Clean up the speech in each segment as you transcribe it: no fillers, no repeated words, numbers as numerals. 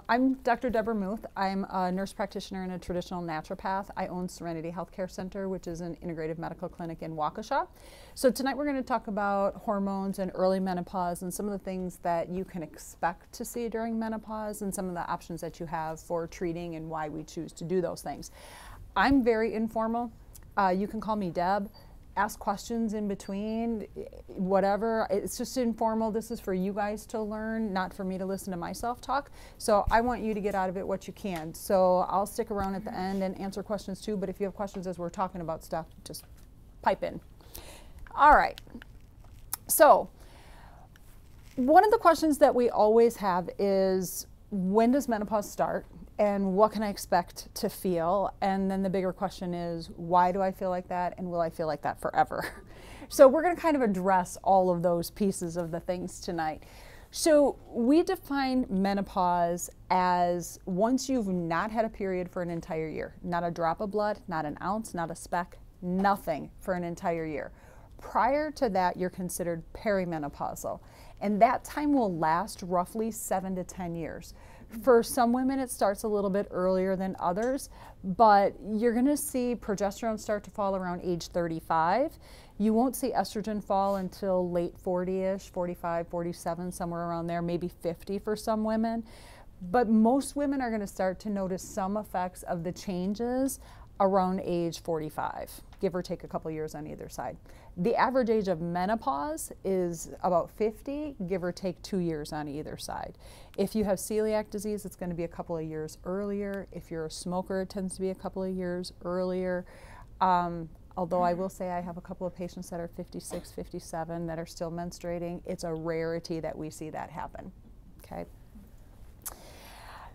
I'm Dr. Deborah Muth. I'm a nurse practitioner and a traditional naturopath. I own Serenity Healthcare Center, which is an integrative medical clinic in Waukesha. So tonight we're going to talk about hormones and early menopause and some of the things that you can expect to see during menopause and some of the options that you have for treating and why we choose to do those things. I'm very informal. You can call me Deb. Ask questions in between, whatever. It's just informal. This is for you guys to learn, not for me to listen to myself talk. So I want you to get out of it what you can. So I'll stick around at the end and answer questions too, but if you have questions as we're talking about stuff, just pipe in. All right. So one of the questions that we always have is, when does menopause start? And what can I expect to feel? And then the bigger question is, why do I feel like that? And will I feel like that forever? So we're going to kind of address all of those pieces of the things tonight. So we define menopause as once you've not had a period for an entire year, not a drop of blood, not an ounce, not a speck, nothing for an entire year. Prior to that, you're considered perimenopausal. And that time will last roughly 7 to 10 years. For some women, it starts a little bit earlier than others, but you're going to see progesterone start to fall around age 35. You won't see estrogen fall until late 40-ish, 45, 47, somewhere around there, maybe 50 for some women. But most women are going to start to notice some effects of the changes around age 45, give or take a couple years on either side. The average age of menopause is about 50, give or take 2 years on either side. If you have celiac disease, it's going to be a couple of years earlier. If you're a smoker, it tends to be a couple of years earlier. Although I will say I have a couple of patients that are 56, 57 that are still menstruating. It's a rarity that we see that happen, okay?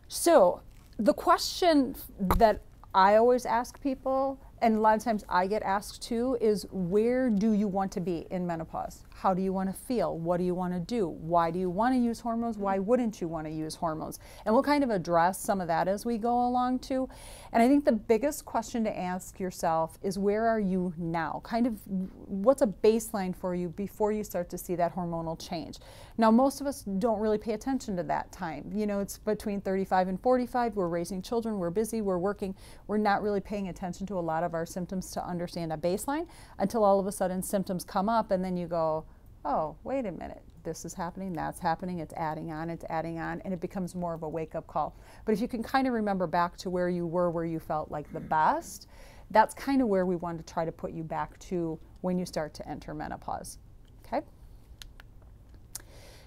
So the question that I always ask people, and a lot of times I get asked too, is where do you want to be in menopause? How do you want to feel? What do you want to do? Why do you want to use hormones? Why wouldn't you want to use hormones? And we'll kind of address some of that as we go along too. And I think the biggest question to ask yourself is, where are you now? Kind of what's a baseline for you before you start to see that hormonal change? Now, most of us don't really pay attention to that time. You know, it's between 35 and 45. We're raising children, we're busy, we're working. We're not really paying attention to a lot of our symptoms to understand a baseline until all of a sudden symptoms come up, and then you go, oh, wait a minute, this is happening, that's happening, it's adding on, and it becomes more of a wake-up call. But if you can kind of remember back to where you were, where you felt like the best, that's kind of where we want to try to put you back to when you start to enter menopause, okay?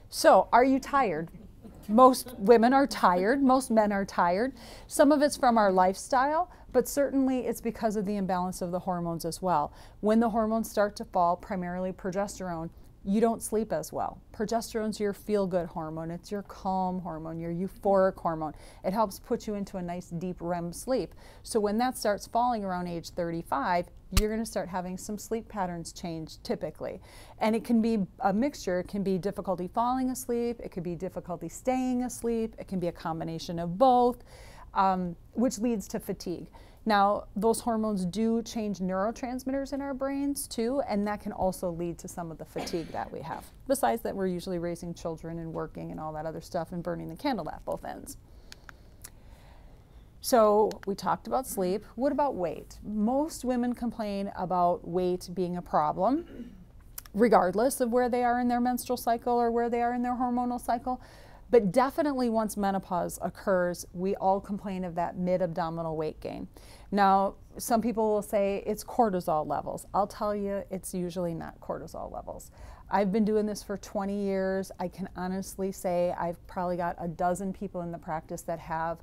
So, are you tired? Most women are tired, most men are tired. Some of it's from our lifestyle, but certainly it's because of the imbalance of the hormones as well. When the hormones start to fall, primarily progesterone, you don't sleep as well. Progesterone's your feel-good hormone. It's your calm hormone, your euphoric hormone. It helps put you into a nice deep REM sleep. So when that starts falling around age 35, you're going to start having some sleep patterns change typically. And it can be a mixture. It can be difficulty falling asleep. It could be difficulty staying asleep. It can be a combination of both, which leads to fatigue. Now, those hormones do change neurotransmitters in our brains too, and that can also lead to some of the fatigue that we have. Besides that, we're usually raising children and working and all that other stuff and burning the candle at both ends. So we talked about sleep. What about weight? Most women complain about weight being a problem, regardless of where they are in their menstrual cycle or where they are in their hormonal cycle. But definitely once menopause occurs, we all complain of that mid-abdominal weight gain. Now, some people will say it's cortisol levels. I'll tell you, it's usually not cortisol levels. I've been doing this for 20 years. I can honestly say I've probably got a dozen people in the practice that have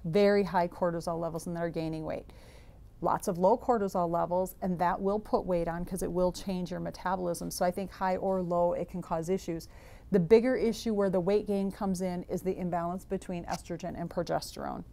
very high cortisol levels and that are gaining weight. Lots of low cortisol levels, and that will put weight on because it will change your metabolism. So I think high or low, it can cause issues. The bigger issue where the weight gain comes in is the imbalance between estrogen and progesterone.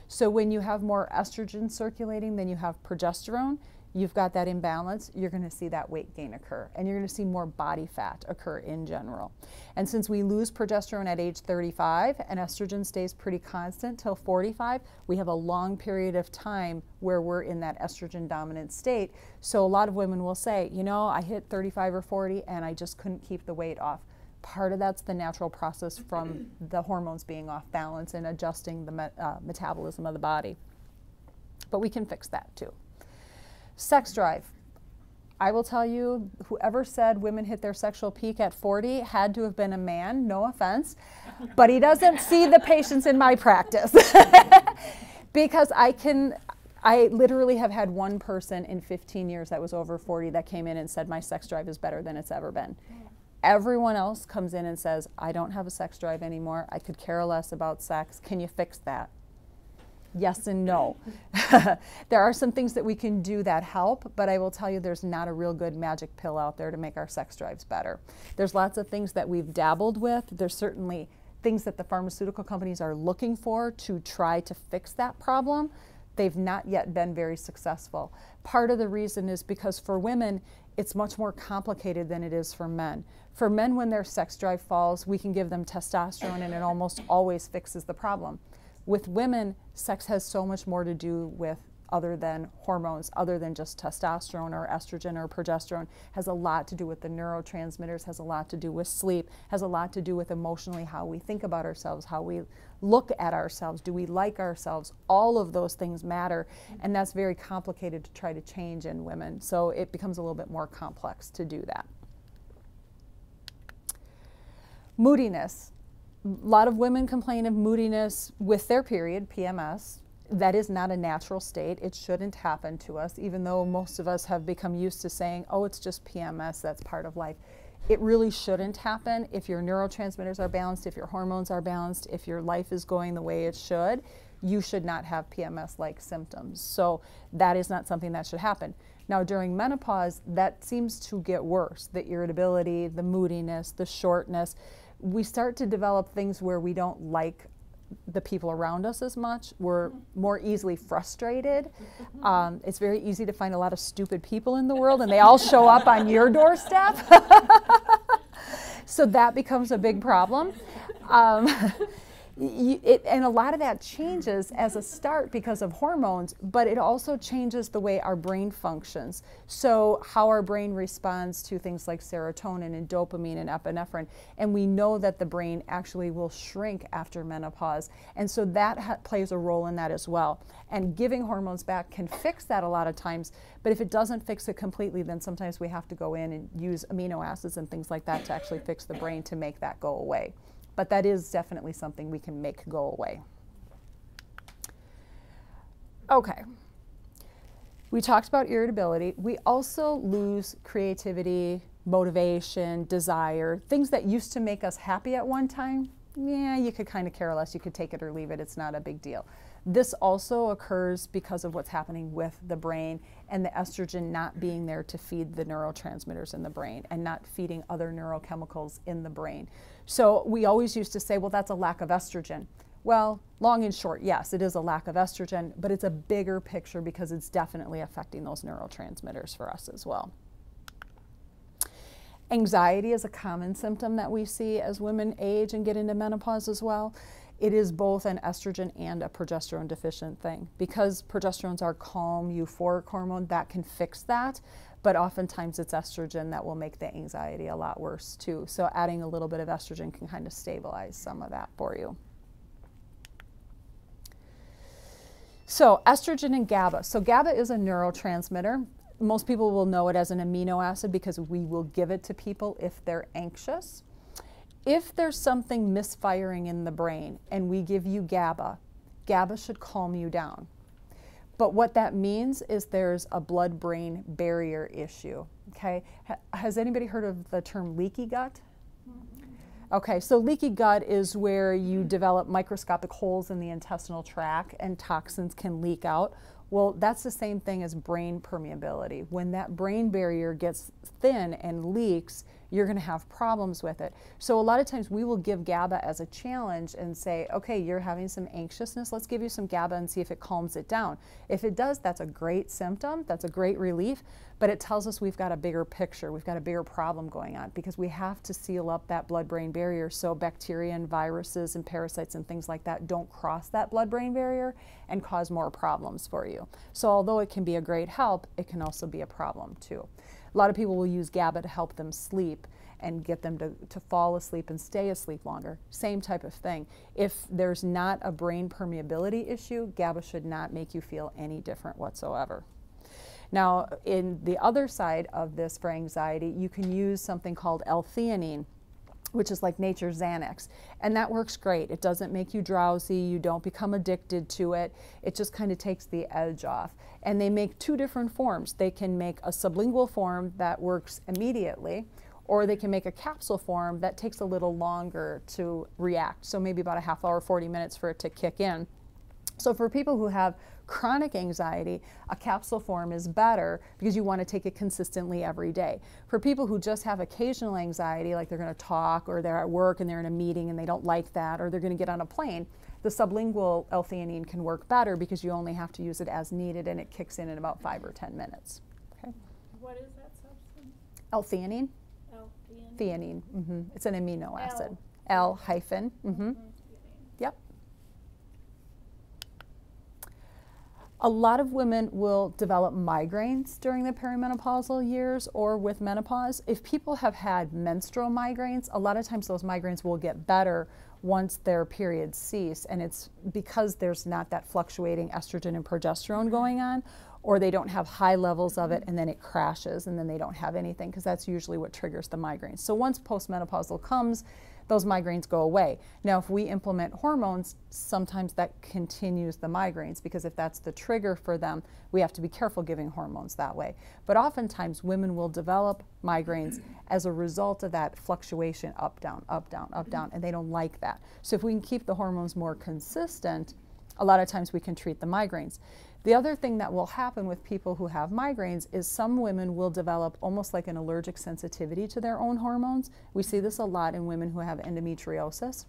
So when you have more estrogen circulating than you have progesterone, you've got that imbalance, you're going to see that weight gain occur, and you're going to see more body fat occur in general. And since we lose progesterone at age 35 and estrogen stays pretty constant till 45, we have a long period of time where we're in that estrogen dominant state. So a lot of women will say, you know, I hit 35 or 40 and I just couldn't keep the weight off. Part of that's the natural process from the hormones being off balance and adjusting the metabolism of the body. But we can fix that too. Sex drive. I will tell you, whoever said women hit their sexual peak at 40 had to have been a man, no offense, but he doesn't see the patients in my practice. Because I literally have had one person in 15 years that was over 40 that came in and said my sex drive is better than it's ever been. Everyone else comes in and says, I don't have a sex drive anymore. I could care less about sex. Can you fix that? Yes and no. There are some things that we can do that help, but I will tell you there's not a real good magic pill out there to make our sex drives better. There's lots of things that we've dabbled with. There's certainly things that the pharmaceutical companies are looking for to try to fix that problem. They've not yet been very successful. Part of the reason is because for women, it's much more complicated than it is for men. For men, when their sex drive falls, we can give them testosterone and it almost always fixes the problem. With women, sex has so much more to do with other than hormones, other than just testosterone or estrogen or progesterone. Has a lot to do with the neurotransmitters, has a lot to do with sleep, has a lot to do with emotionally how we think about ourselves, how we look at ourselves, do we like ourselves. All of those things matter, and that's very complicated to try to change in women. So it becomes a little bit more complex to do that. Moodiness. A lot of women complain of moodiness with their period, PMS. That is not a natural state. It shouldn't happen to us, even though most of us have become used to saying, oh, it's just PMS, that's part of life. It really shouldn't happen. If your neurotransmitters are balanced, if your hormones are balanced, if your life is going the way it should, you should not have PMS-like symptoms. So that is not something that should happen. Now, during menopause, that seems to get worse. The irritability, the moodiness, the shortness. We start to develop things where we don't like the people around us as much. We're more easily frustrated. It's very easy to find a lot of stupid people in the world, and they all show up on your doorstep. So that becomes a big problem. And a lot of that changes as a start because of hormones, but it also changes the way our brain functions. So how our brain responds to things like serotonin and dopamine and epinephrine. And we know that the brain actually will shrink after menopause. And so that plays a role in that as well. And giving hormones back can fix that a lot of times, but if it doesn't fix it completely, then sometimes we have to go in and use amino acids and things like that to actually fix the brain to make that go away. But that is definitely something we can make go away. Okay. We talked about irritability. We also lose creativity, motivation, desire, things that used to make us happy at one time. Yeah, you could kind of care less. You could take it or leave it. It's not a big deal. This also occurs because of what's happening with the brain and the estrogen not being there to feed the neurotransmitters in the brain and not feeding other neurochemicals in the brain. So we always used to say, well, that's a lack of estrogen. Well, long and short, yes, it is a lack of estrogen, but it's a bigger picture because it's definitely affecting those neurotransmitters for us as well. Anxiety is a common symptom that we see as women age and get into menopause as well. It is both an estrogen and a progesterone deficient thing. Because progesterones are calm, euphoric hormone, that can fix that, but oftentimes it's estrogen that will make the anxiety a lot worse too. So adding a little bit of estrogen can kind of stabilize some of that for you. So estrogen and GABA. So GABA is a neurotransmitter. Most people will know it as an amino acid because we will give it to people if they're anxious. If there's something misfiring in the brain and we give you GABA, GABA should calm you down. But what that means is there's a blood-brain barrier issue, okay? Has anybody heard of the term leaky gut? Okay, so leaky gut is where you develop microscopic holes in the intestinal tract and toxins can leak out. Well, that's the same thing as brain permeability. When that brain barrier gets thin and leaks, you're going to have problems with it. So a lot of times we will give GABA as a challenge and say, okay, you're having some anxiousness, let's give you some GABA and see if it calms it down. If it does, that's a great symptom, that's a great relief, but it tells us we've got a bigger picture, we've got a bigger problem going on because we have to seal up that blood-brain barrier so bacteria and viruses and parasites and things like that don't cross that blood-brain barrier and cause more problems for you. So although it can be a great help, it can also be a problem too. A lot of people will use GABA to help them sleep, and get them to fall asleep and stay asleep longer. Same type of thing. If there's not a brain permeability issue, GABA should not make you feel any different whatsoever. Now, in the other side of this for anxiety, you can use something called L-theanine, which is like nature's Xanax. And that works great. It doesn't make you drowsy. You don't become addicted to it. It just kind of takes the edge off. And they make two different forms. They can make a sublingual form that works immediately, or they can make a capsule form that takes a little longer to react. So maybe about a half hour, 40 minutes for it to kick in. So for people who have chronic anxiety, a capsule form is better because you want to take it consistently every day. For people who just have occasional anxiety, like they're going to talk or they're at work and they're in a meeting and they don't like that, or they're going to get on a plane, the sublingual L-theanine can work better because you only have to use it as needed and it kicks in about 5 or 10 minutes. Okay. What is that substance? L-theanine. L-theanine? Theanine. It's an amino acid. L-hyphen. Yep. A lot of women will develop migraines during the perimenopausal years or with menopause. If people have had menstrual migraines, a lot of times those migraines will get better once their periods cease, and it's because there's not that fluctuating estrogen and progesterone going on, or they don't have high levels of it and then it crashes and then they don't have anything, because that's usually what triggers the migraines. So once postmenopausal comes, those migraines go away. Now, if we implement hormones, sometimes that continues the migraines, because if that's the trigger for them, we have to be careful giving hormones that way. But oftentimes, women will develop migraines as a result of that fluctuation up, down, up, down, up, down, and they don't like that. So if we can keep the hormones more consistent, a lot of times we can treat the migraines. The other thing that will happen with people who have migraines is some women will develop almost like an allergic sensitivity to their own hormones. We see this a lot in women who have endometriosis.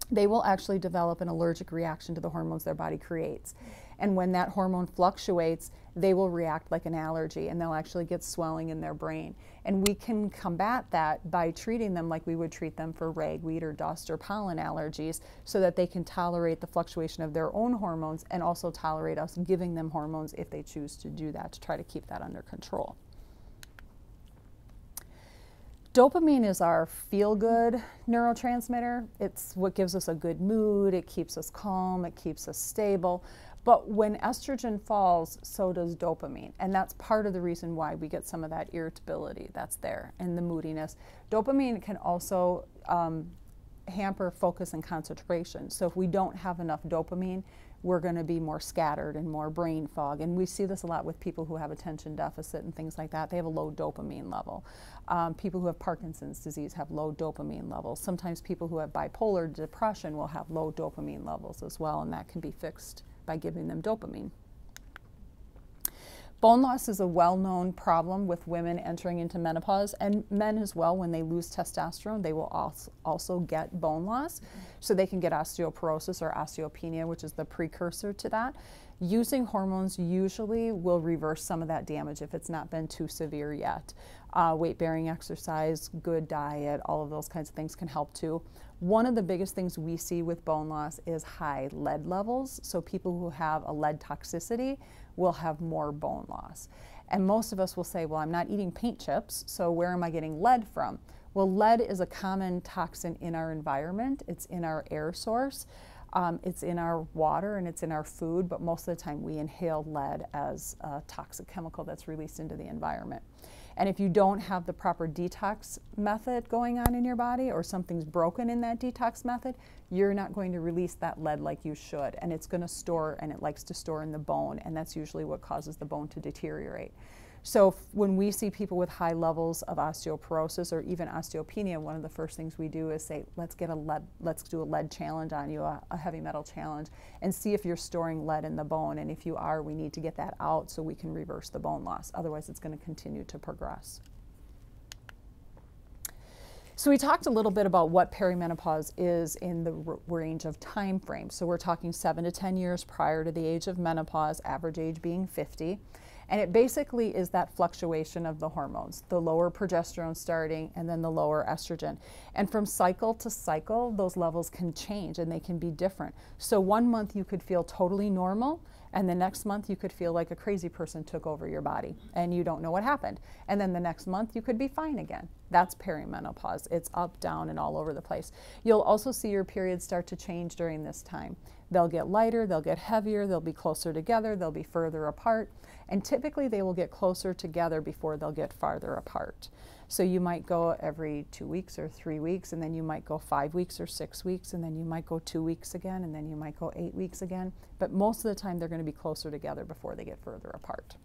They will actually develop an allergic reaction to the hormones their body creates. And when that hormone fluctuates, they will react like an allergy and they'll actually get swelling in their brain. And we can combat that by treating them like we would treat them for ragweed or dust or pollen allergies, so that they can tolerate the fluctuation of their own hormones and also tolerate us giving them hormones if they choose to do that, to try to keep that under control. Dopamine is our feel-good neurotransmitter. It's what gives us a good mood, it keeps us calm, it keeps us stable. But when estrogen falls, so does dopamine. And that's part of the reason why we get some of that irritability that's there and the moodiness. Dopamine can also hamper focus and concentration. So if we don't have enough dopamine, we're going to be more scattered and more brain fog. And we see this a lot with people who have attention deficit and things like that. They have a low dopamine level. People who have Parkinson's disease have low dopamine levels. Sometimes people who have bipolar depression will have low dopamine levels as well, and that can be fixed by giving them dopamine. Bone loss is a well-known problem with women entering into menopause, and men as well. When they lose testosterone, they will also get bone loss. So they can get osteoporosis or osteopenia, which is the precursor to that. Using hormones usually will reverse some of that damage if it's not been too severe yet. Weight-bearing exercise, good diet, all of those kinds of things can help too. One of the biggest things we see with bone loss is high lead levels. So people who have a lead toxicity will have more bone loss. And most of us will say, well, I'm not eating paint chips, so where am I getting lead from? Well, lead is a common toxin in our environment. It's in our air source. It's in our water and it's in our food, but most of the time we inhale lead as a toxic chemical that's released into the environment. And if you don't have the proper detox method going on in your body, or something's broken in that detox method, you're not going to release that lead like you should. And it's going to store, and it likes to store in the bone, and that's usually what causes the bone to deteriorate. So when we see people with high levels of osteoporosis or even osteopenia, one of the first things we do is say, let's do a lead challenge on you, a heavy metal challenge, and see if you're storing lead in the bone. And if you are, we need to get that out so we can reverse the bone loss. Otherwise, it's going to continue to progress. So we talked a little bit about what perimenopause is in the range of time frame. So we're talking 7 to 10 years prior to the age of menopause, average age being 50. And it basically is that fluctuation of the hormones, the lower progesterone starting and then the lower estrogen. And from cycle to cycle, those levels can change and they can be different. So one month you could feel totally normal, And the next month you could feel like a crazy person took over your body and you don't know what happened. And then the next month you could be fine again. That's perimenopause. It's up, down, and all over the place. You'll also see your periods start to change during this time. They'll get lighter, they'll get heavier, they'll be closer together, they'll be further apart. And typically they will get closer together before they'll get farther apart. So you might go every 2 weeks or 3 weeks, and then you might go 5 weeks or 6 weeks, and then you might go 2 weeks again, and then you might go 8 weeks again. But most of the time they're going to be closer together before they get further apart.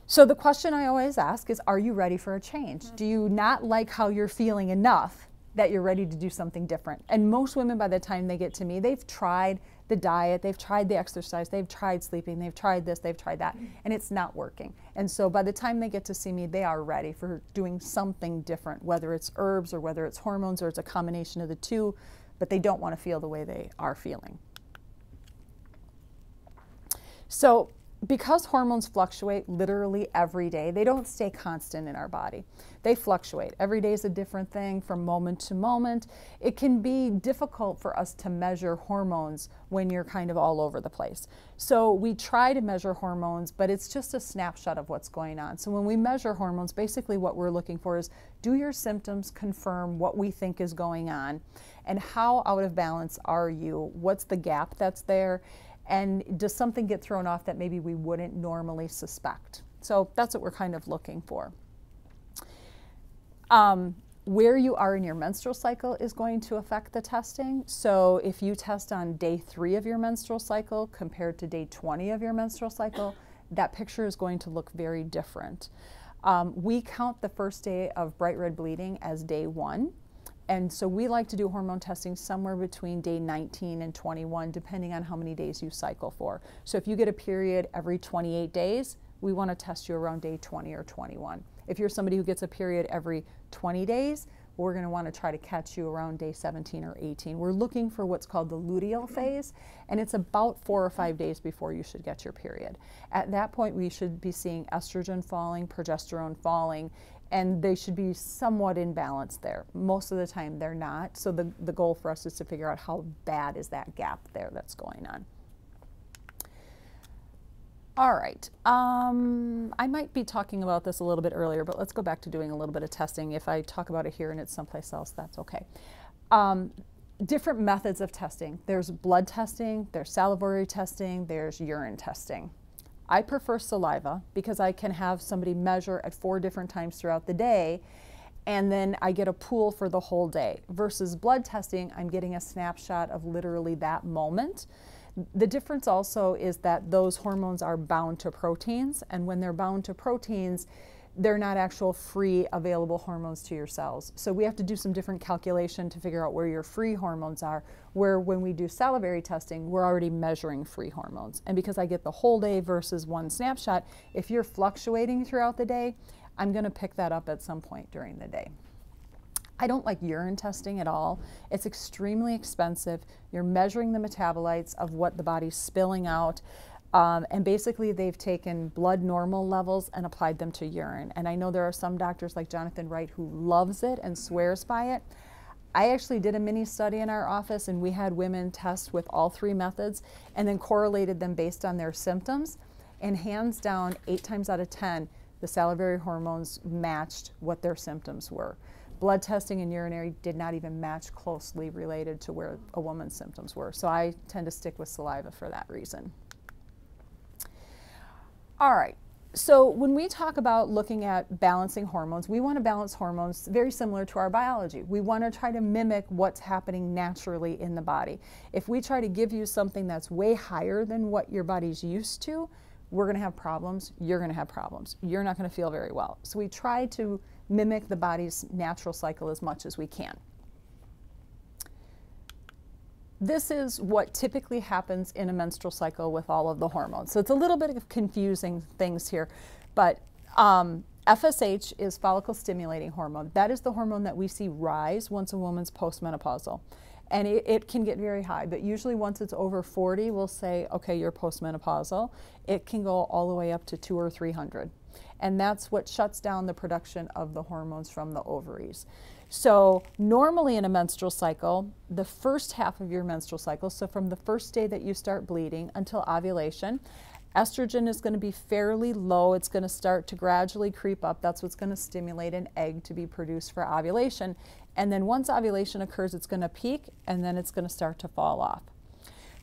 So the question I always ask is, are you ready for a change? Do you not like how you're feeling enough that you're ready to do something different? And most women, by the time they get to me, they've tried the diet, they've tried the exercise, they've tried sleeping, they've tried this, they've tried that, and it's not working. And so by the time they get to see me, they are ready for doing something different, whether it's herbs or whether it's hormones or it's a combination of the two, but they don't want to feel the way they are feeling. So because hormones fluctuate literally every day, they don't stay constant in our body. They fluctuate. Every day is a different thing from moment to moment. It can be difficult for us to measure hormones when you're kind of all over the place. So we try to measure hormones, but it's just a snapshot of what's going on. So when we measure hormones, basically what we're looking for is, do your symptoms confirm what we think is going on? And how out of balance are you? What's the gap that's there? And does something get thrown off that maybe we wouldn't normally suspect? So that's what we're kind of looking for. Where you are in your menstrual cycle is going to affect the testing. So if you test on day 3 of your menstrual cycle compared to day 20 of your menstrual cycle, that picture is going to look very different. We count the first day of bright red bleeding as day 1. And so we like to do hormone testing somewhere between day 19 and 21, depending on how many days you cycle for. So if you get a period every 28 days, we want to test you around day 20 or 21. If you're somebody who gets a period every 20 days, we're going to want to try to catch you around day 17 or 18. We're looking for what's called the luteal phase, and it's about 4 or 5 days before you should get your period. At that point, we should be seeing estrogen falling, progesterone falling, and they should be somewhat in balance there. Most of the time they're not, so the goal for us is to figure out how bad is that gap there that's going on. All right, I might be talking about this a little bit earlier, but let's go back to doing a little bit of testing. If I talk about it here and it's someplace else, that's okay. Different methods of testing. There's blood testing, there's salivary testing, there's urine testing. I prefer saliva because I can have somebody measure at 4 different times throughout the day, and then I get a pool for the whole day. Versus blood testing, I'm getting a snapshot of literally that moment. The difference also is that those hormones are bound to proteins, and when they're bound to proteins, they're not actual free available hormones to your cells. So we have to do some different calculation to figure out where your free hormones are, where when we do salivary testing, we're already measuring free hormones. And because I get the whole day versus one snapshot, if you're fluctuating throughout the day, I'm going to pick that up at some point during the day. I don't like urine testing at all. It's extremely expensive. You're measuring the metabolites of what the body's spilling out. And basically they've taken blood normal levels and applied them to urine. And I know there are some doctors like Jonathan Wright who loves it and swears by it. I actually did a mini study in our office, and we had women test with all 3 methods and then correlated them based on their symptoms. And hands down, 8 times out of 10, the salivary hormones matched what their symptoms were. Blood testing and urinary did not even match closely related to where a woman's symptoms were. So I tend to stick with saliva for that reason. All right, so when we talk about looking at balancing hormones, we want to balance hormones very similar to our biology. We want to try to mimic what's happening naturally in the body. If we try to give you something that's way higher than what your body's used to, we're going to have problems, you're going to have problems, you're not going to feel very well. So we try to mimic the body's natural cycle as much as we can. This is what typically happens in a menstrual cycle with all of the hormones. So it's a little bit of confusing things here, but FSH is follicle stimulating hormone. That is the hormone that we see rise once a woman's postmenopausal. And it can get very high, but usually once it's over 40, we'll say, okay, you're postmenopausal. It can go all the way up to 200 or 300. And that's what shuts down the production of the hormones from the ovaries. So normally in a menstrual cycle, the first half of your menstrual cycle, so from the first day that you start bleeding until ovulation, estrogen is going to be fairly low. It's going to start to gradually creep up. That's what's going to stimulate an egg to be produced for ovulation. And then once ovulation occurs, it's going to peak, and then it's going to start to fall off.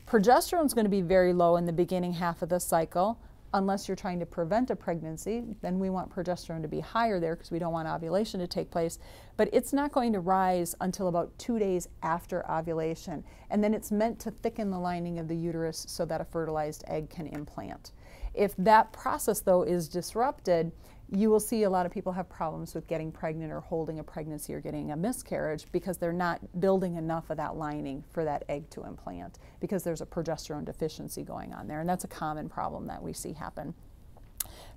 Progesterone is going to be very low in the beginning half of the cycle. Unless you're trying to prevent a pregnancy, then we want progesterone to be higher there because we don't want ovulation to take place. But it's not going to rise until about 2 days after ovulation. And then it's meant to thicken the lining of the uterus so that a fertilized egg can implant. If that process, though, is disrupted, you will see a lot of people have problems with getting pregnant or holding a pregnancy or getting a miscarriage because they're not building enough of that lining for that egg to implant because there's a progesterone deficiency going on there, and that's a common problem that we see happen.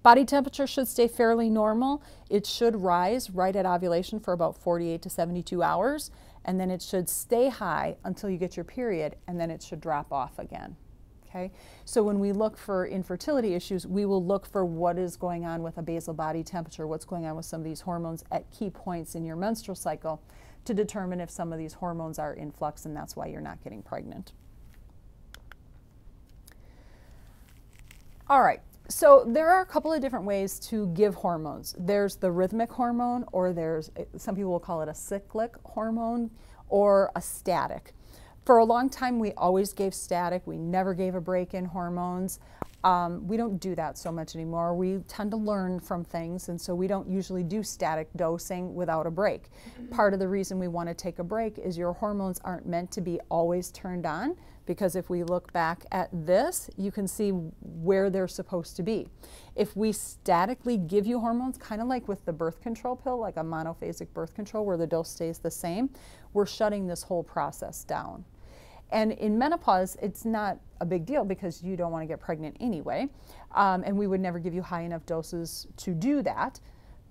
Body temperature should stay fairly normal. It should rise right at ovulation for about 48 to 72 hours, and then it should stay high until you get your period, and then it should drop off again. Okay? So when we look for infertility issues, we will look for what is going on with a basal body temperature, what's going on with some of these hormones at key points in your menstrual cycle to determine if some of these hormones are in flux, and that's why you're not getting pregnant. All right, so there are a couple of different ways to give hormones. There's the rhythmic hormone, or some people will call it a cyclic hormone, or a static. For a long time, we always gave static. We never gave a break in hormones. We don't do that so much anymore. We tend to learn from things, and so we don't usually do static dosing without a break. Part of the reason we want to take a break is your hormones aren't meant to be always turned on, because if we look back at this, you can see where they're supposed to be. If we statically give you hormones, kind of like with the birth control pill, like a monophasic birth control where the dose stays the same, we're shutting this whole process down. And in menopause, it's not a big deal because you don't want to get pregnant anyway, and we would never give you high enough doses to do that.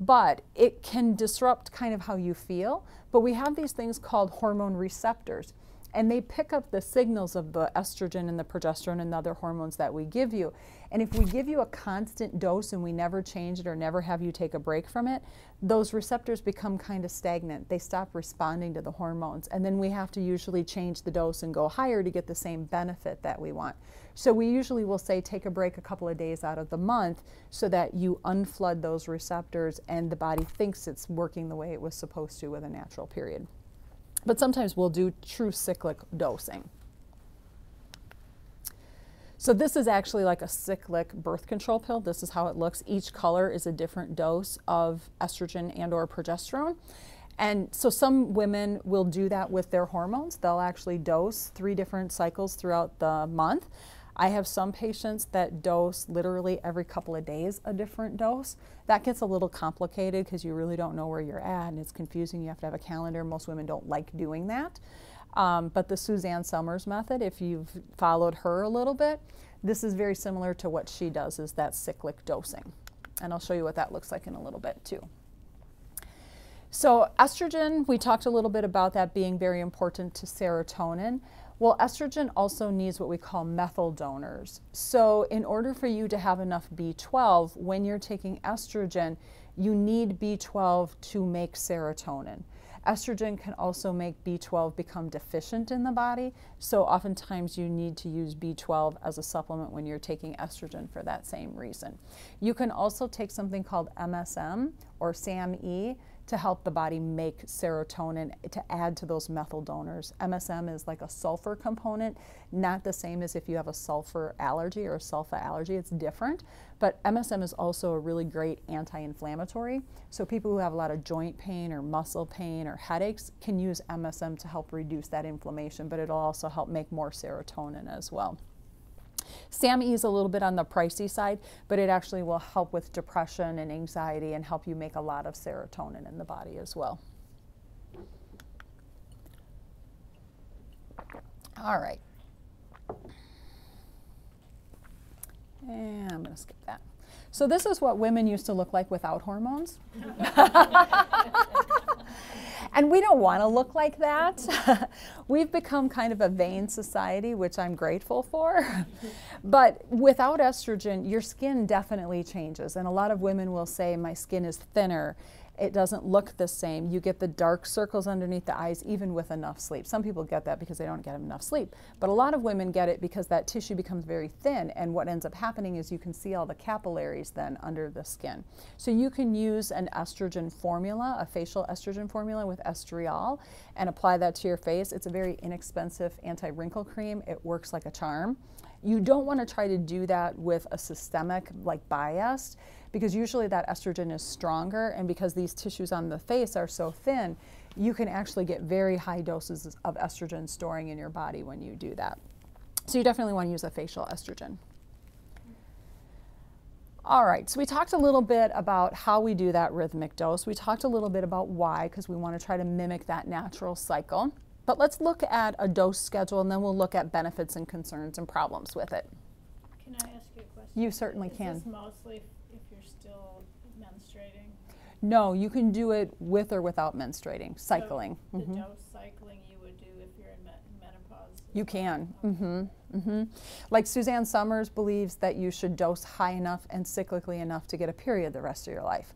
But it can disrupt kind of how you feel. But we have these things called hormone receptors, and they pick up the signals of the estrogen and the progesterone and the other hormones that we give you. And if we give you a constant dose and we never change it or never have you take a break from it, those receptors become kind of stagnant. They stop responding to the hormones. And then we have to usually change the dose and go higher to get the same benefit that we want. So we usually will say take a break a couple of days out of the month so that you unflood those receptors and the body thinks it's working the way it was supposed to with a natural period. But sometimes we'll do true cyclic dosing. So this is actually like a cyclic birth control pill. This is how it looks. Each color is a different dose of estrogen and or progesterone. And so some women will do that with their hormones. They'll actually dose 3 different cycles throughout the month. I have some patients that dose literally every couple of days a different dose. That gets a little complicated because you really don't know where you're at and it's confusing. You have to have a calendar. Most women don't like doing that. But the Suzanne Somers method, if you've followed her a little bit, this is very similar to what she does, is that cyclic dosing. And I'll show you what that looks like in a little bit too. So estrogen, we talked a little bit about that being very important to serotonin. Well, estrogen also needs what we call methyl donors. So in order for you to have enough B12, when you're taking estrogen, you need B12 to make serotonin. Estrogen can also make B12 become deficient in the body, so oftentimes you need to use B12 as a supplement when you're taking estrogen for that same reason. You can also take something called MSM or SAMe to help the body make serotonin to add to those methyl donors. MSM is like a sulfur component, not the same as if you have a sulfur allergy or a sulfa allergy. It's different, but MSM is also a really great anti-inflammatory. So people who have a lot of joint pain or muscle pain or headaches can use MSM to help reduce that inflammation, but it'll also help make more serotonin as well. SAMe is a little bit on the pricey side, but it actually will help with depression and anxiety and help you make a lot of serotonin in the body as well. All right. And I'm going to skip that. So this is what women used to look like without hormones. And we don't want to look like that. We've become kind of a vain society, which I'm grateful for. But without estrogen, your skin definitely changes. And a lot of women will say, my skin is thinner. It doesn't look the same. You get the dark circles underneath the eyes even with enough sleep. Some people get that because they don't get enough sleep, but a lot of women get it because that tissue becomes very thin, and what ends up happening is you can see all the capillaries then under the skin. So you can use an estrogen formula, a facial estrogen formula with estriol, and apply that to your face. It's a very inexpensive anti-wrinkle cream. It works like a charm. You don't want to try to do that with a systemic like Biased, because usually that estrogen is stronger, and because these tissues on the face are so thin, you can actually get very high doses of estrogen storing in your body when you do that. So you definitely want to use a facial estrogen. All right, so we talked a little bit about how we do that rhythmic dose. We talked a little bit about why, because we want to try to mimic that natural cycle. But let's look at a dose schedule, and then we'll look at benefits and concerns and problems with it. Can I ask you a question? You certainly can. Is this mostly if you're still menstruating? No, you can do it with or without menstruating, cycling. So the dose cycling you would do if you're in menopause? You can. Okay. Like Suzanne Summers believes that you should dose high enough and cyclically enough to get a period the rest of your life.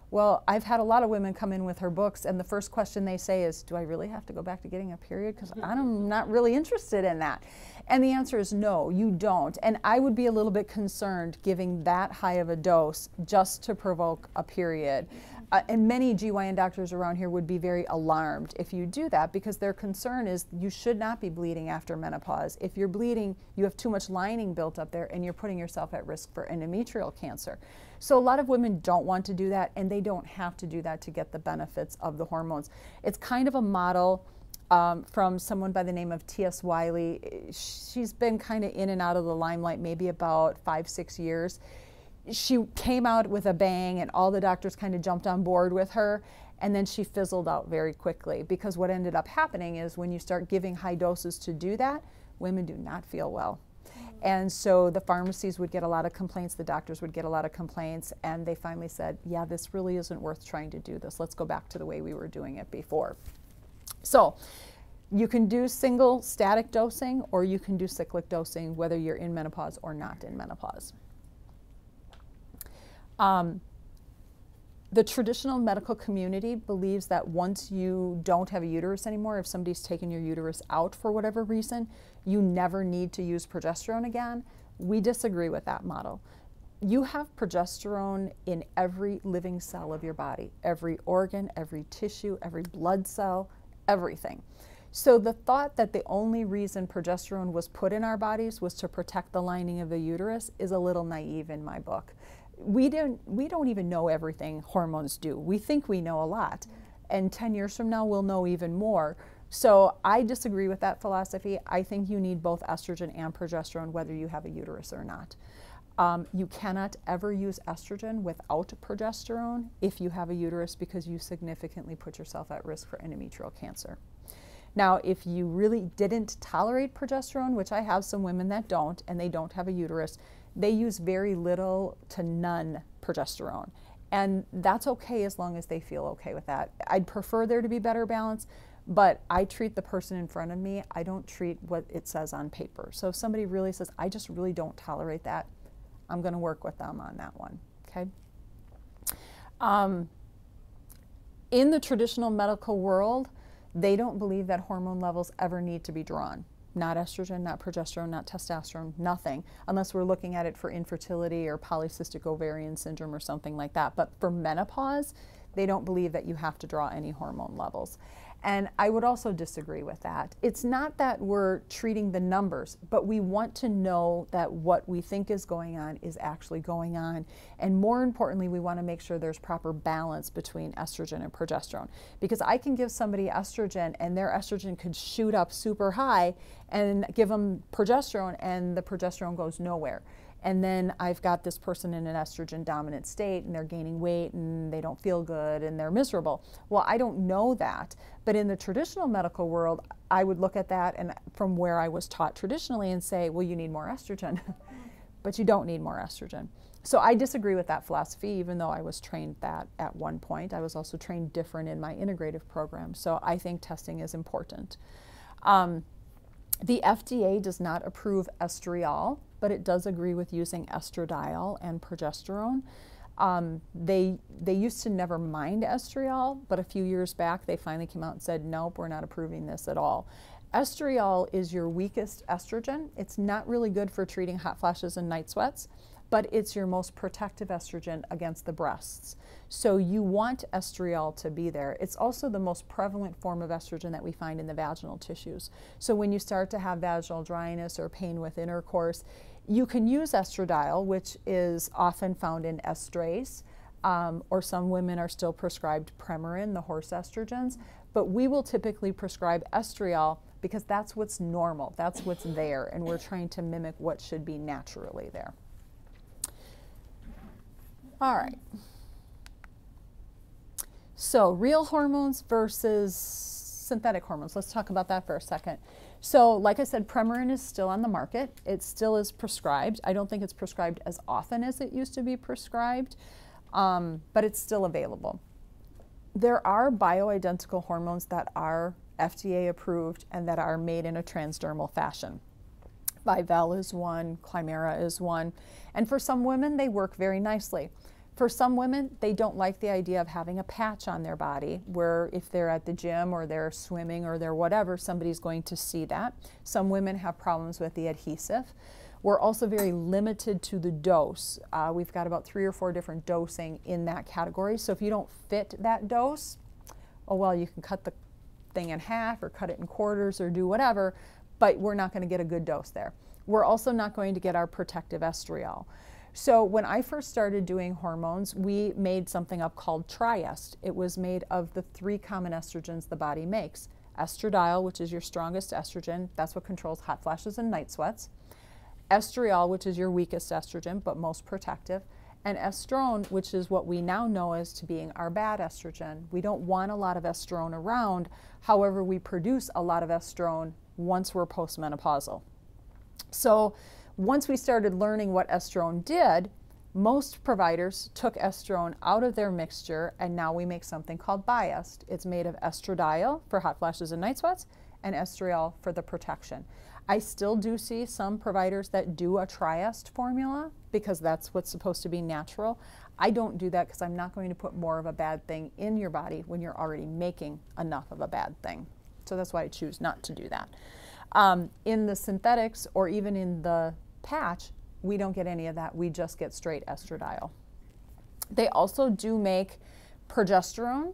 Well, I've had a lot of women come in with her books, and the first question they say is, do I really have to go back to getting a period? Because I'm not really interested in that. And the answer is no, you don't. And I would be a little bit concerned giving that high of a dose just to provoke a period. And many GYN doctors around here would be very alarmed if you do that, because their concern is you should not be bleeding after menopause. If you're bleeding, you have too much lining built up there, and you're putting yourself at risk for endometrial cancer. So a lot of women don't want to do that, and they don't have to do that to get the benefits of the hormones. It's kind of a model from someone by the name of T.S. Wiley. She's been kind of in and out of the limelight maybe about 5-6 years. She came out with a bang, and all the doctors kind of jumped on board with her, and then she fizzled out very quickly, because what ended up happening is when you start giving high doses to do that, women do not feel well. And so the pharmacies would get a lot of complaints, the doctors would get a lot of complaints, and they finally said, yeah, this really isn't worth trying to do this. Let's go back to the way we were doing it before. So you can do single static dosing, or you can do cyclic dosing, whether you're in menopause or not in menopause. The traditional medical community believes that once you don't have a uterus anymore, if somebody's taken your uterus out for whatever reason, you never need to use progesterone again. We disagree with that model. You have progesterone in every living cell of your body, every organ, every tissue, every blood cell, everything. So the thought that the only reason progesterone was put in our bodies was to protect the lining of the uterus is a little naive in my book. We don't even know everything hormones do. We think we know a lot, and 10 years from now we'll know even more. So I disagree with that philosophy. I think you need both estrogen and progesterone whether you have a uterus or not. You cannot ever use estrogen without progesterone if you have a uterus, because you significantly put yourself at risk for endometrial cancer. Now, if you really didn't tolerate progesterone, which I have some women that don't, and they don't have a uterus, they use very little to none progesterone. And that's okay as long as they feel okay with that. I'd prefer there to be better balance, but I treat the person in front of me. I don't treat what it says on paper. So if somebody really says, I just really don't tolerate that, I'm going to work with them on that one, okay? In the traditional medical world, they don't believe that hormone levels ever need to be drawn. Not estrogen, not progesterone, not testosterone, nothing, unless we're looking at it for infertility or polycystic ovarian syndrome or something like that. But for menopause, they don't believe that you have to draw any hormone levels. And I would also disagree with that. It's not that we're treating the numbers, but we want to know that what we think is going on is actually going on. And more importantly, we want to make sure there's proper balance between estrogen and progesterone. Because I can give somebody estrogen and their estrogen could shoot up super high, and give them progesterone and the progesterone goes nowhere. And then I've got this person in an estrogen dominant state, and they're gaining weight and they don't feel good and they're miserable. Well, I don't know that, but in the traditional medical world, I would look at that and from where I was taught traditionally and say, well, you need more estrogen, but you don't need more estrogen. So I disagree with that philosophy, even though I was trained that at one point. I was also trained different in my integrative program. So I think testing is important. The FDA does not approve estriol, but it does agree with using estradiol and progesterone. They used to never mind estriol, but a few years back they finally came out and said, nope, we're not approving this at all. Estriol is your weakest estrogen. It's not really good for treating hot flashes and night sweats, but it's your most protective estrogen against the breasts. So you want estriol to be there. It's also the most prevalent form of estrogen that we find in the vaginal tissues. So when you start to have vaginal dryness or pain with intercourse, you can use estradiol, which is often found in estrase, or some women are still prescribed Premarin, the horse estrogens, but we will typically prescribe estriol because that's what's normal, that's what's there, and we're trying to mimic what should be naturally there. All right. So real hormones versus synthetic hormones. Let's talk about that for a second. So like I said, Premarin is still on the market. It still is prescribed. I don't think it's prescribed as often as it used to be prescribed, but it's still available. There are bioidentical hormones that are FDA approved and that are made in a transdermal fashion. Vivel is one, Climera is one, and for some women they work very nicely. For some women, they don't like the idea of having a patch on their body where if they're at the gym or they're swimming or they're whatever, somebody's going to see that. Some women have problems with the adhesive. We're also very limited to the dose. We've got about 3 or 4 different dosing in that category. So if you don't fit that dose, oh well, you can cut the thing in half or cut it in quarters or do whatever, but we're not going to get a good dose there. We're also not going to get our protective estriol. So when I first started doing hormones, we made something up called Triest. It was made of the 3 common estrogens the body makes. Estradiol, which is your strongest estrogen, that's what controls hot flashes and night sweats. Estriol, which is your weakest estrogen, but most protective. And estrone, which is what we now know as to being our bad estrogen. We don't want a lot of estrone around. However, we produce a lot of estrone once we're postmenopausal. So once we started learning what estrone did, most providers took estrone out of their mixture, and now we make something called Biest. It's made of estradiol for hot flashes and night sweats and estriol for the protection. I still do see some providers that do a Triest formula because that's what's supposed to be natural. I don't do that because I'm not going to put more of a bad thing in your body when you're already making enough of a bad thing. So that's why I choose not to do that. In the synthetics or even in the patch, we don't get any of that. We just get straight estradiol. They also do make progesterone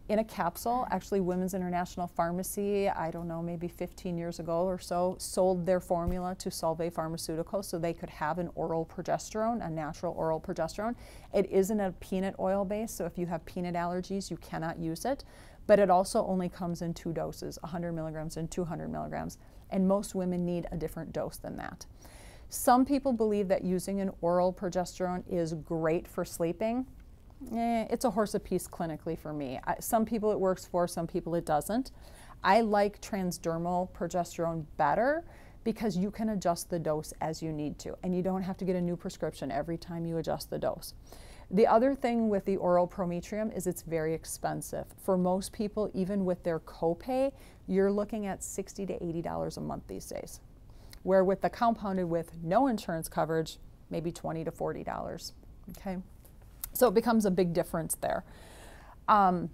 in a capsule. Actually, Women's International Pharmacy, I don't know, maybe 15 years ago or so, sold their formula to Solvay Pharmaceuticals so they could have an oral progesterone, a natural oral progesterone. It isn't a peanut oil base, so if you have peanut allergies, you cannot use it. But it also only comes in 2 doses, 100 milligrams and 200 milligrams. And most women need a different dose than that. Some people believe that using an oral progesterone is great for sleeping. It's a horse apiece clinically for me. Some people it works for, some people it doesn't. I like transdermal progesterone better because you can adjust the dose as you need to, and you don't have to get a new prescription every time you adjust the dose. The other thing with the oral Prometrium is it's very expensive. For most people, even with their copay, you're looking at $60 to $80 a month these days. Where with the compounded with no insurance coverage, maybe $20 to $40, okay? So it becomes a big difference there. I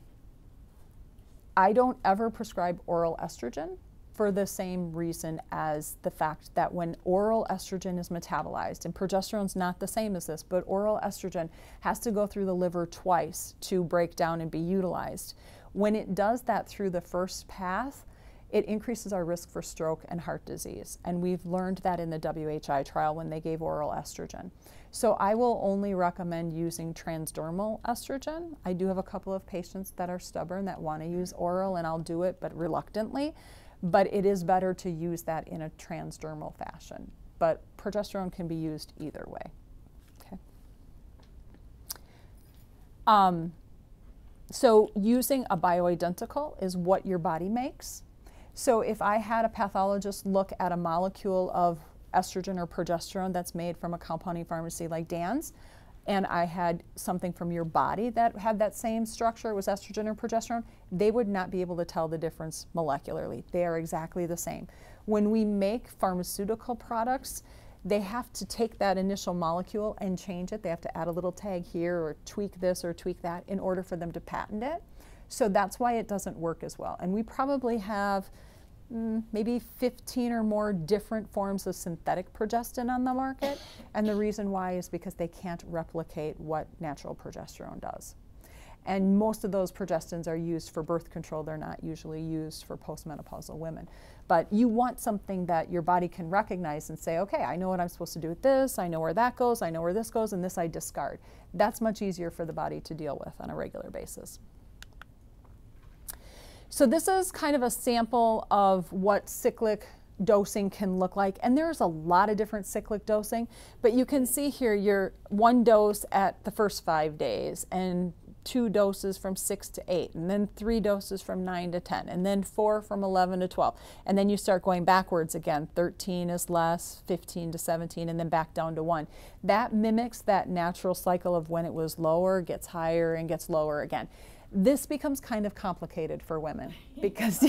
don't ever prescribe oral estrogen for the same reason as the fact that when oral estrogen is metabolized, and progesterone's not the same as this, but oral estrogen has to go through the liver twice to break down and be utilized. When it does that through the first path, it increases our risk for stroke and heart disease. And we've learned that in the WHI trial when they gave oral estrogen. So I will only recommend using transdermal estrogen. I do have a couple of patients that are stubborn that want to use oral, and I'll do it, but reluctantly. But it is better to use that in a transdermal fashion. But progesterone can be used either way. Okay. So using a bioidentical is what your body makes. So if I had a pathologist look at a molecule of estrogen or progesterone that's made from a compounding pharmacy like Dan's, and I had something from your body that had that same structure, it was estrogen or progesterone, they would not be able to tell the difference molecularly. They are exactly the same. When we make pharmaceutical products, they have to take that initial molecule and change it. They have to add a little tag here or tweak this or tweak that in order for them to patent it. So that's why it doesn't work as well. And we probably have maybe 15 or more different forms of synthetic progestin on the market. And the reason why is because they can't replicate what natural progesterone does. And most of those progestins are used for birth control. They're not usually used for postmenopausal women. But you want something that your body can recognize and say, okay, I know what I'm supposed to do with this, I know where that goes, I know where this goes, and this I discard. That's much easier for the body to deal with on a regular basis. So this is kind of a sample of what cyclic dosing can look like. And there's a lot of different cyclic dosing, but you can see here your 1 dose at the first 5 days, and 2 doses from 6 to 8, and then 3 doses from 9 to 10, and then 4 from 11 to 12. And then you start going backwards again. 13 is less, 15 to 17, and then back down to 1. That mimics that natural cycle of when it was lower, gets higher, and gets lower again. This becomes kind of complicated for women because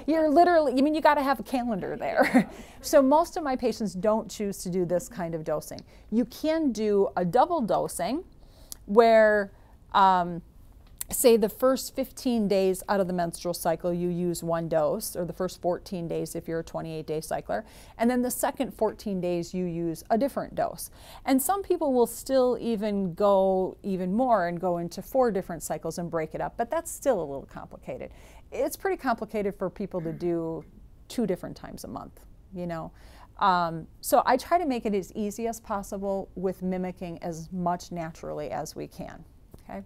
you're literally, I mean, you got to have a calendar there. So most of my patients don't choose to do this kind of dosing. You can do a double dosing where say the first 15 days out of the menstrual cycle you use 1 dose, or the first 14 days if you're a 28-day cycler, and then the second 14 days you use a different dose. And some people will still even go even more and go into 4 different cycles and break it up, but that's still a little complicated. It's pretty complicated for people to do 2 different times a month, you know. So I try to make it as easy as possible with mimicking as much naturally as we can. Okay.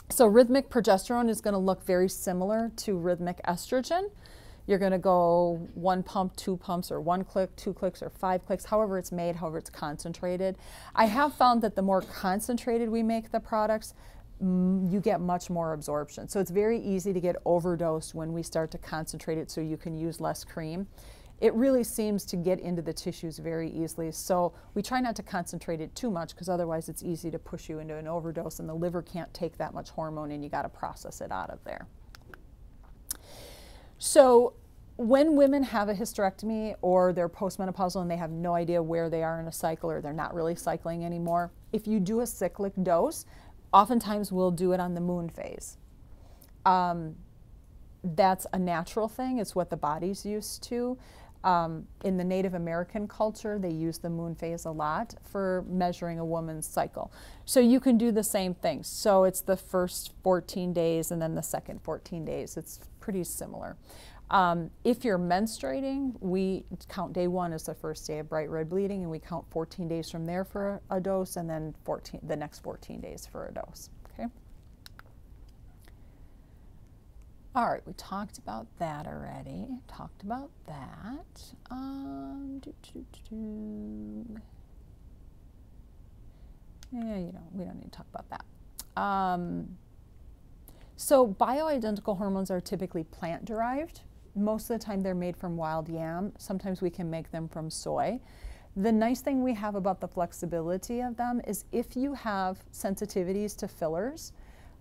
So rhythmic progesterone is going to look very similar to rhythmic estrogen. You're going to go 1 pump, 2 pumps, or 1 click, 2 clicks, or 5 clicks, however it's made, however it's concentrated. I have found that the more concentrated we make the products, you get much more absorption. So it's very easy to get overdosed when we start to concentrate it so you can use less cream. It really seems to get into the tissues very easily. So we try not to concentrate it too much because otherwise it's easy to push you into an overdose and the liver can't take that much hormone and you got to process it out of there. So when women have a hysterectomy or they're postmenopausal and they have no idea where they are in a cycle or they're not really cycling anymore, if you do a cyclic dose, oftentimes we'll do it on the moon phase. That's a natural thing. It's what the body's used to. In the Native American culture, they use the moon phase a lot for measuring a woman's cycle. So you can do the same thing. So it's the first 14 days and then the second 14 days. It's pretty similar. If you're menstruating, we count day 1 as the first day of bright red bleeding, and we count 14 days from there for a dose, and then the next 14 days for a dose. Okay. All right, we talked about that already. Talked about that. Yeah, you know, we don't need to talk about that. So bioidentical hormones are typically plant-derived. Most of the time they're made from wild yam. Sometimes we can make them from soy. The nice thing we have about the flexibility of them is if you have sensitivities to fillers,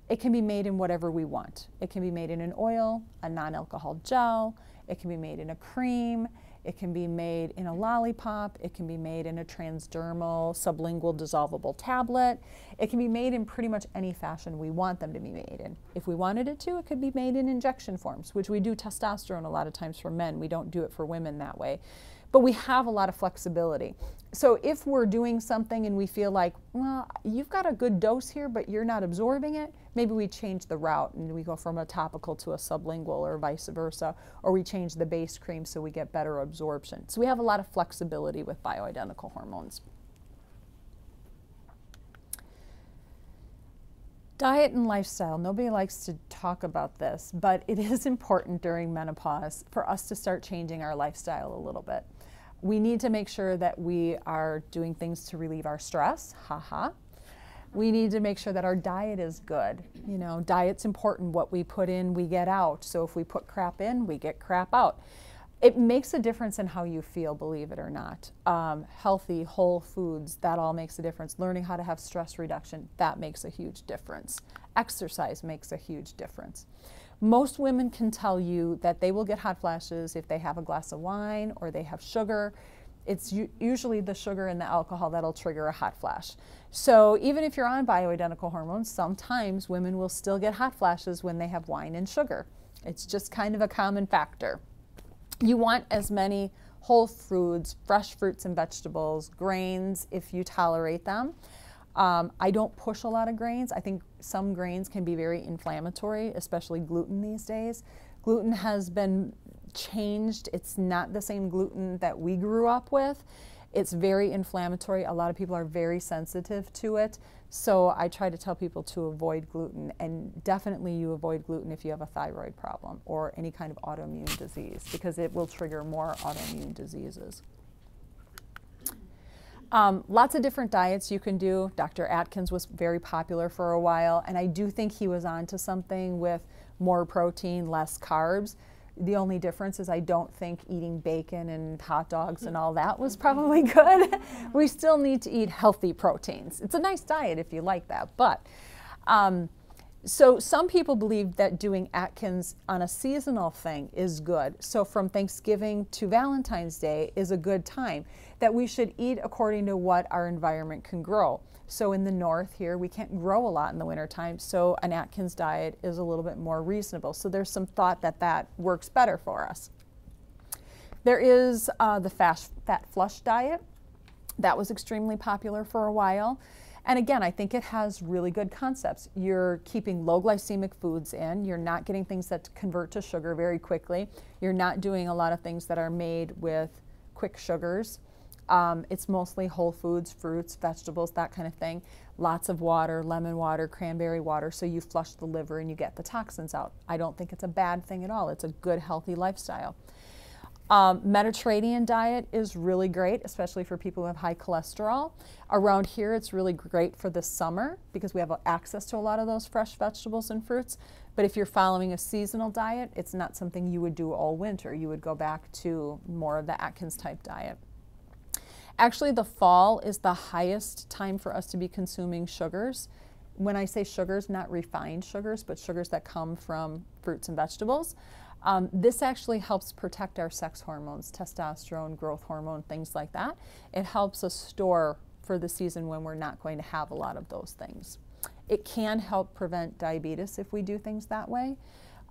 it can be made in whatever we want. It can be made in an oil, a non-alcohol gel, it can be made in a cream, it can be made in a lollipop, it can be made in a transdermal sublingual dissolvable tablet. It can be made in pretty much any fashion we want them to be made in. If we wanted it to, it could be made in injection forms, which we do testosterone a lot of times for men. We don't do it for women that way. But we have a lot of flexibility. So if we're doing something and we feel like, well, you've got a good dose here, but you're not absorbing it, maybe we change the route and we go from a topical to a sublingual or vice versa, or we change the base cream so we get better absorption. So we have a lot of flexibility with bioidentical hormones. Diet and lifestyle. Nobody likes to talk about this, but it is important during menopause for us to start changing our lifestyle a little bit. We need to make sure that we are doing things to relieve our stress. We need to make sure that our diet is good. You know, diet's important. What we put in, we get out. So if we put crap in, we get crap out. It makes a difference in how you feel, believe it or not. Healthy, whole foods, that all makes a difference. Learning how to have stress reduction, that makes a huge difference. Exercise makes a huge difference. Most women can tell you that they will get hot flashes if they have a glass of wine or they have sugar. It's usually the sugar and the alcohol that'll trigger a hot flash. So even if you're on bioidentical hormones, sometimes women will still get hot flashes when they have wine and sugar. It's just kind of a common factor. You want as many whole foods, fresh fruits and vegetables, grains if you tolerate them. I don't push a lot of grains. I think some grains can be very inflammatory, especially gluten these days. Gluten has been changed. It's not the same gluten that we grew up with. It's very inflammatory. A lot of people are very sensitive to it. So I try to tell people to avoid gluten, and definitely you avoid gluten if you have a thyroid problem or any kind of autoimmune disease, because it will trigger more autoimmune diseases. Lots of different diets you can do. Dr. Atkins was very popular for a while, and I do think he was onto something with more protein, less carbs. The only difference is I don't think eating bacon and hot dogs and all that was probably good. We still need to eat healthy proteins. It's a nice diet if you like that, but so some people believe that doing Atkins on a seasonal thing is good. So from Thanksgiving to Valentine's Day is a good time, that we should eat according to what our environment can grow. So in the north here, we can't grow a lot in the wintertime, so an Atkins diet is a little bit more reasonable. So there's some thought that that works better for us. There is the fat flush diet. That was extremely popular for a while. And again, I think it has really good concepts. You're keeping low glycemic foods in. You're not getting things that convert to sugar very quickly. You're not doing a lot of things that are made with quick sugars. It's mostly whole foods, fruits, vegetables, that kind of thing. Lots of water, lemon water, cranberry water, so you flush the liver and you get the toxins out. I don't think it's a bad thing at all. It's a good, healthy lifestyle. Mediterranean diet is really great, especially for people who have high cholesterol. Around here, it's really great for the summer because we have access to a lot of those fresh vegetables and fruits. But if you're following a seasonal diet, it's not something you would do all winter. You would go back to more of the Atkins type diet. Actually, the fall is the highest time for us to be consuming sugars. When I say sugars, not refined sugars, but sugars that come from fruits and vegetables. This actually helps protect our sex hormones, testosterone, growth hormone, things like that. It helps us store for the season when we're not going to have a lot of those things. It can help prevent diabetes if we do things that way,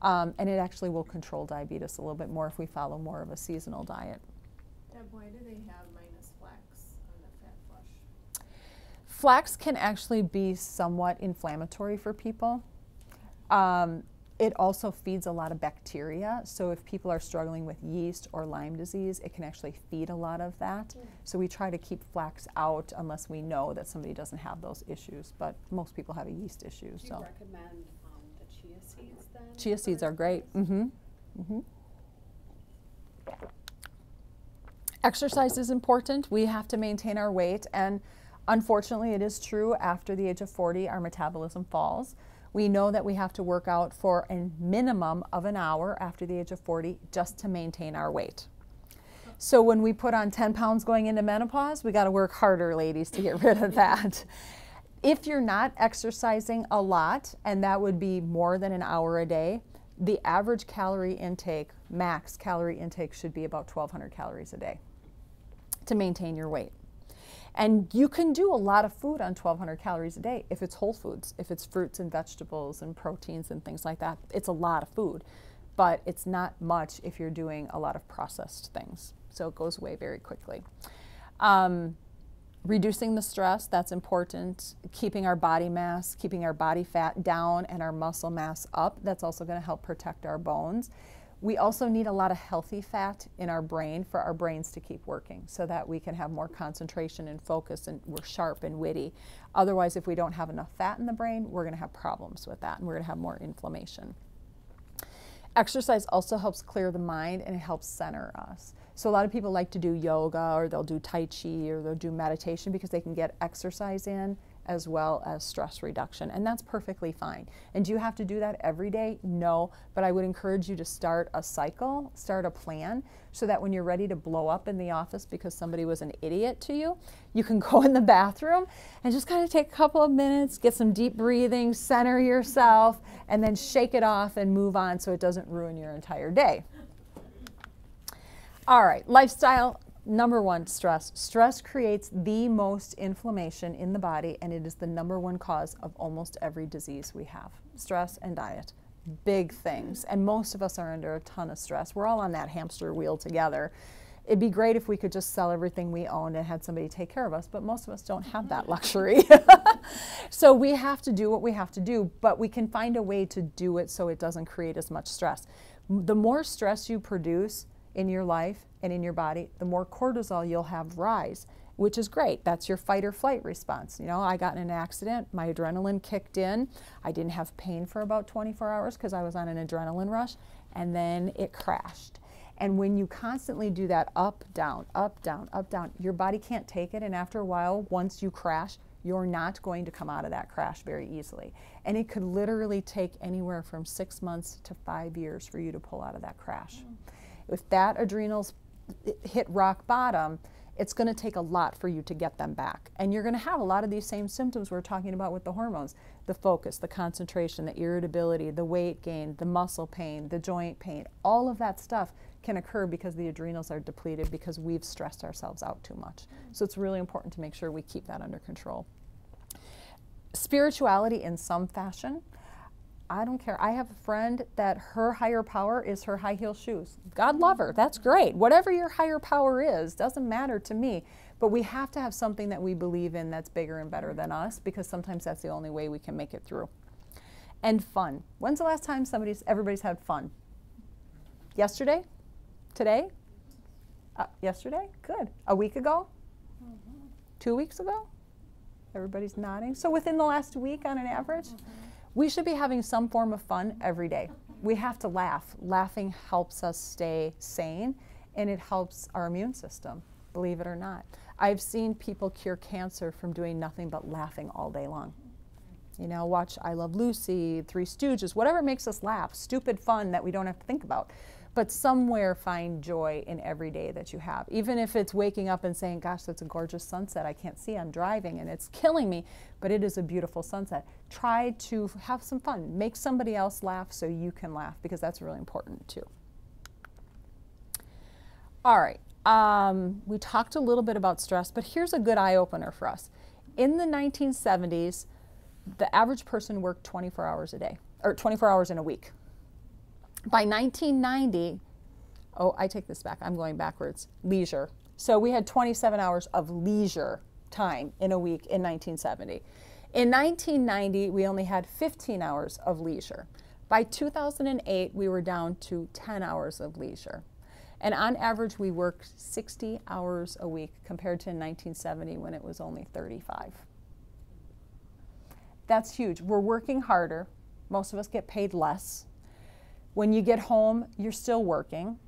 and it actually will control diabetes a little bit more if we follow more of a seasonal diet. Deb, why do they have minus flax on the fat flush? Flax can actually be somewhat inflammatory for people. It also feeds a lot of bacteria, so if people are struggling with yeast or Lyme disease, it can actually feed a lot of that. So we try to keep flax out unless we know that somebody doesn't have those issues, but most people have a yeast issue. Do you recommend the chia seeds then? Chia seeds are great. Exercise is important. We have to maintain our weight, and unfortunately it is true, after the age of 40 our metabolism falls. We know that we have to work out for a minimum of an hour after the age of 40 just to maintain our weight. So when we put on 10 pounds going into menopause, we got to work harder, ladies, to get rid of that. If you're not exercising a lot, and that would be more than an hour a day, the average calorie intake, max calorie intake, should be about 1,200 calories a day to maintain your weight. And you can do a lot of food on 1,200 calories a day if it's whole foods, if it's fruits and vegetables and proteins and things like that. It's a lot of food, but it's not much if you're doing a lot of processed things. So it goes away very quickly. Reducing the stress, that's important. Keeping our body mass, keeping our body fat down and our muscle mass up, that's also going to help protect our bones. We also need a lot of healthy fat in our brain for our brains to keep working so that we can have more concentration and focus and we're sharp and witty. Otherwise, if we don't have enough fat in the brain, we're going to have problems with that and we're going to have more inflammation. Exercise also helps clear the mind and it helps center us. So a lot of people like to do yoga, or they'll do Tai Chi, or they'll do meditation because they can get exercise in as well as stress reduction, and that's perfectly fine. And do you have to do that every day? No, but I would encourage you to start a cycle, start a plan, so that when you're ready to blow up in the office because somebody was an idiot to you, you can go in the bathroom and just kind of take a couple of minutes, get some deep breathing, center yourself, and then shake it off and move on so it doesn't ruin your entire day. All right, lifestyle, Number one, stress. Stress creates the most inflammation in the body, and it is the number one cause of almost every disease we have. Stress and diet, big things. And most of us are under a ton of stress. We're all on that hamster wheel together. It'd be great if we could just sell everything we own and had somebody take care of us, but most of us don't have that luxury. So we have to do what we have to do, but we can find a way to do it so it doesn't create as much stress. The more stress you produce in your life and in your body, the more cortisol you'll have rise, which is great. That's your fight or flight response. You know, I got in an accident, my adrenaline kicked in. I didn't have pain for about 24 hours because I was on an adrenaline rush, and then it crashed. And when you constantly do that up, down, up, down, up, down, your body can't take it, and after a while, once you crash, you're not going to come out of that crash very easily. And it could literally take anywhere from 6 months to 5 years for you to pull out of that crash. If that adrenals hit rock bottom, it's going to take a lot for you to get them back. And you're going to have a lot of these same symptoms we're talking about with the hormones. The focus, the concentration, the irritability, the weight gain, the muscle pain, the joint pain, all of that stuff can occur because the adrenals are depleted because we've stressed ourselves out too much. So it's really important to make sure we keep that under control. Spirituality in some fashion. I don't care. I have a friend that her higher power is her high heel shoes. God love her. That's great. Whatever your higher power is, doesn't matter to me. But we have to have something that we believe in that's bigger and better than us, because sometimes that's the only way we can make it through. And fun. When's the last time everybody's had fun? Yesterday? Today? Yesterday? Good. A week ago? 2 weeks ago? Everybody's nodding. So within the last week on an average? We should be having some form of fun every day. We have to laugh. Laughing helps us stay sane, and it helps our immune system, believe it or not. I've seen people cure cancer from doing nothing but laughing all day long. You know, watch I Love Lucy, Three Stooges, whatever makes us laugh, stupid fun that we don't have to think about. But somewhere find joy in every day that you have. Even if it's waking up and saying, gosh, that's a gorgeous sunset. I can't see, I'm driving and it's killing me, but it is a beautiful sunset. Try to have some fun. Make somebody else laugh so you can laugh, because that's really important too. All right, we talked a little bit about stress, but here's a good eye-opener for us. In the 1970s, the average person worked 24 hours a day, or 24 hours in a week. By 1990, oh, I take this back, I'm going backwards, leisure. So we had 27 hours of leisure time in a week in 1970. In 1990, we only had 15 hours of leisure. By 2008, we were down to 10 hours of leisure. And on average, we worked 60 hours a week compared to in 1970 when it was only 35. That's huge. We're working harder. Most of us get paid less. When you get home, you're still working,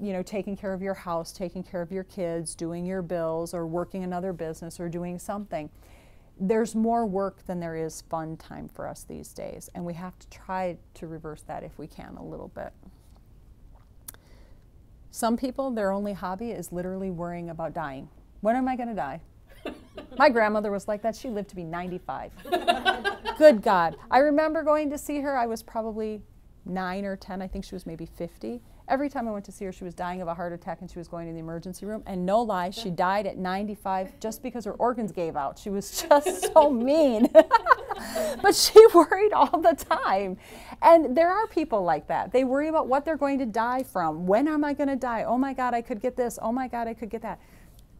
you know, taking care of your house, taking care of your kids, doing your bills, or working another business, or doing something. There's more work than there is fun time for us these days, and we have to try to reverse that if we can a little bit. Some people, their only hobby is literally worrying about dying. When am I going to die? My grandmother was like that. She lived to be 95. Good God. I remember going to see her. I was probably 9 or 10. I think she was maybe 50. Every time I went to see her, she was dying of a heart attack and she was going to the emergency room. And no lie, she died at 95 just because her organs gave out. She was just so mean. But she worried all the time. And there are people like that. They worry about what they're going to die from. When am I going to die? Oh my God, I could get this. Oh my God, I could get that.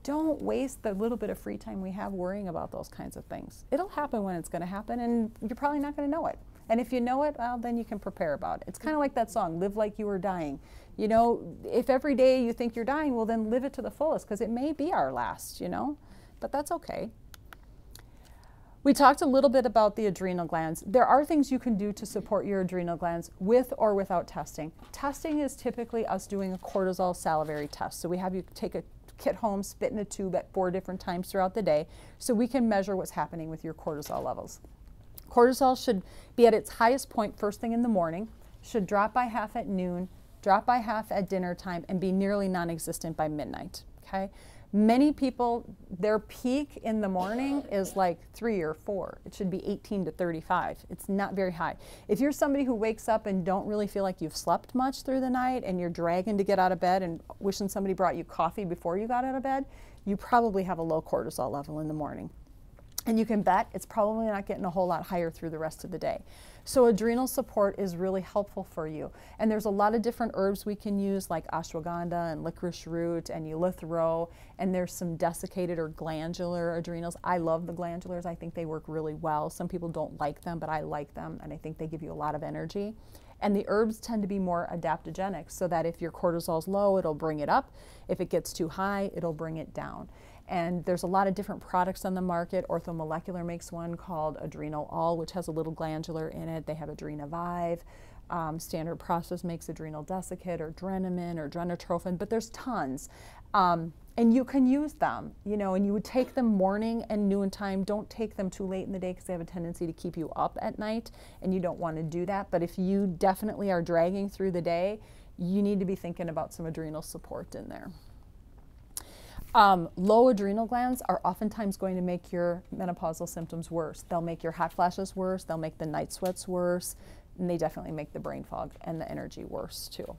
Don't waste the little bit of free time we have worrying about those kinds of things. It'll happen when it's going to happen, and you're probably not going to know it. And if you know it, well, then you can prepare about it. It's kind of like that song, Live Like You Were Dying. You know, if every day you think you're dying, well, then live it to the fullest, because it may be our last, you know, but that's okay. We talked a little bit about the adrenal glands. There are things you can do to support your adrenal glands with or without testing. Testing is typically us doing a cortisol salivary test. So we have you take a kit home, spit in a tube at 4 different times throughout the day, so we can measure what's happening with your cortisol levels. Cortisol should be at its highest point first thing in the morning, should drop by half at noon, drop by half at dinner time, and be nearly non-existent by midnight. Okay? Many people, their peak in the morning is like 3 or 4. It should be 18 to 35. It's not very high. If you're somebody who wakes up and don't really feel like you've slept much through the night and you're dragging to get out of bed and wishing somebody brought you coffee before you got out of bed, you probably have a low cortisol level in the morning. And you can bet it's probably not getting a whole lot higher through the rest of the day. So adrenal support is really helpful for you. And there's a lot of different herbs we can use, like ashwagandha and licorice root and eleuthero, and there's some desiccated or glandular adrenals. I love the glandulars. I think they work really well. Some people don't like them, but I like them, and I think they give you a lot of energy. And the herbs tend to be more adaptogenic, so that if your cortisol's low, it'll bring it up. If it gets too high, it'll bring it down. And there's a lot of different products on the market. Orthomolecular makes one called Adrenal All, which has a little glandular in it. They have Adrenavive. Standard Process makes Adrenal Desiccate or Drenamin or Drenatrophin, but there's tons. And you can use them, you know, and you would take them morning and noon time. Don't take them too late in the day because they have a tendency to keep you up at night, and you don't want to do that. But if you definitely are dragging through the day, you need to be thinking about some adrenal support in there. Low adrenal glands are oftentimes going to make your menopausal symptoms worse. They'll make your hot flashes worse, they'll make the night sweats worse, and they definitely make the brain fog and the energy worse too.